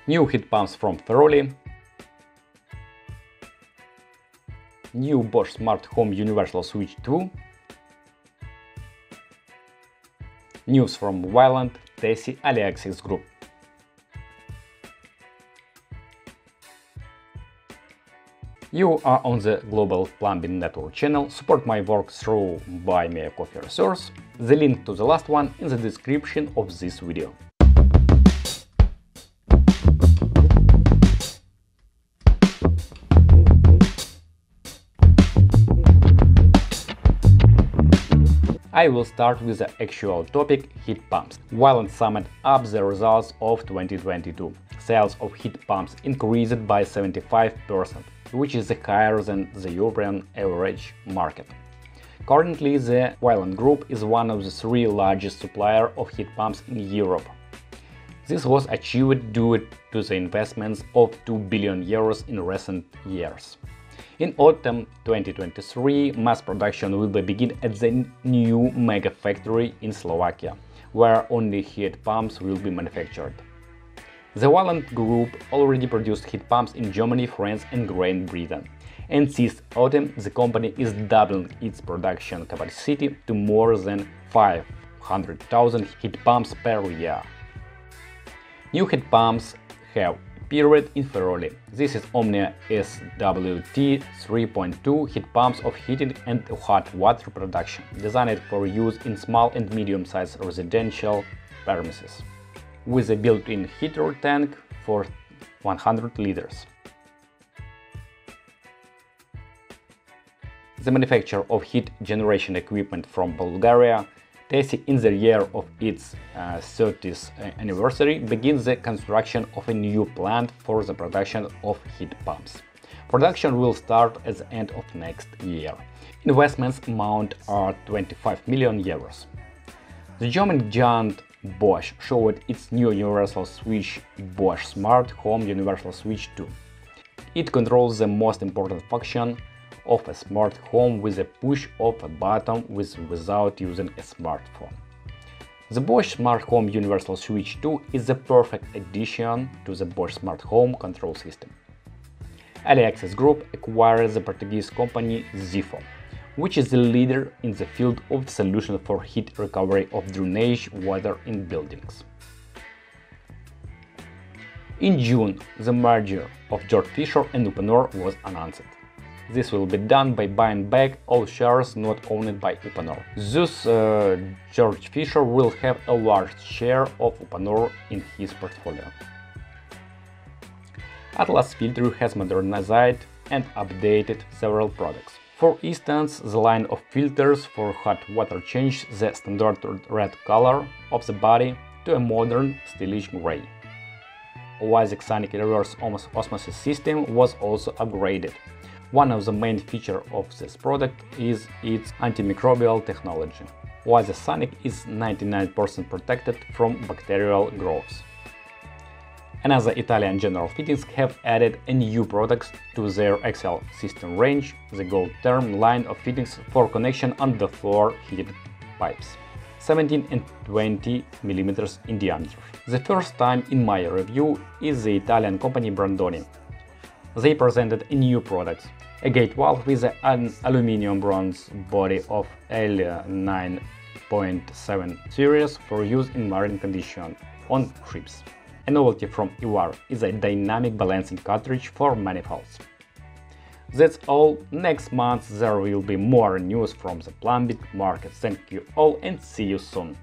New heat pumps from Ferroli, new Bosch Smart Home Universal Switch 2, news from Vaillant, Tesi, AliAxis Group. You are on the Global Plumbing Network channel. Support my work through Buy Me a Coffee resource. The link to the last one in the description of this video. I will start with the actual topic, heat pumps. Vaillant summed up the results of 2022. Sales of heat pumps increased by 75%, which is higher than the European average market. Currently, the Vaillant Group is one of the three largest suppliers of heat pumps in Europe. This was achieved due to the investments of 2 billion euros in recent years. In autumn 2023, mass production will begin at the new mega factory in Slovakia, where only heat pumps will be manufactured. The Vaillant Group already produced heat pumps in Germany, France and Great Britain, and this autumn the company is doubling its production capacity to more than 500,000 heat pumps per year. New heat pumps have appeared in Ferroli. This is Omnia SWT 3.2 heat pumps of heating and hot water production, designed for use in small and medium-sized residential premises, with a built-in heater tank for 100 liters. The manufacturer of heat generation equipment from Bulgaria, Tesi, in the year of its 30th anniversary, begins the construction of a new plant for the production of heat pumps. Production will start at the end of next year. Investments amount are 25 million euros. The German giant Bosch showed its new universal switch Bosch Smart Home Universal Switch 2. It controls the most important function of a smart home with a push of a button without using a smartphone. The Bosch Smart Home Universal Switch 2 is the perfect addition to the Bosch Smart Home control system. AliAxis Group acquired the Portuguese company Zifo, which is the leader in the field of solutions for heat recovery of drainage water in buildings. In June, the merger of Georg Fischer and Uponor was announced. This will be done by buying back all shares not owned by Uponor. Thus, Georg Fischer will have a large share of Uponor in his portfolio. Atlas Filtro has modernized and updated several products. For instance, the line of filters for hot water changed the standard red color of the body to a modern stylish gray. Oasic Sonic reverse osmosis system was also upgraded. One of the main features of this product is its antimicrobial technology. Oasi Sonic is 99% protected from bacterial growth. Another Italian general fittings have added a new product to their XL system range, the Gold Term line of fittings for connection under-floor heated pipes, 17 and 20 mm in diameter. The first time in my review is the Italian company Brandoni. They presented a new product, a gate valve with an aluminum bronze body of L9.7 series for use in marine condition on ships. A novelty from Ivar is a dynamic balancing cartridge for manifolds. That's all. Next month there will be more news from the plumbing market. Thank you all and see you soon.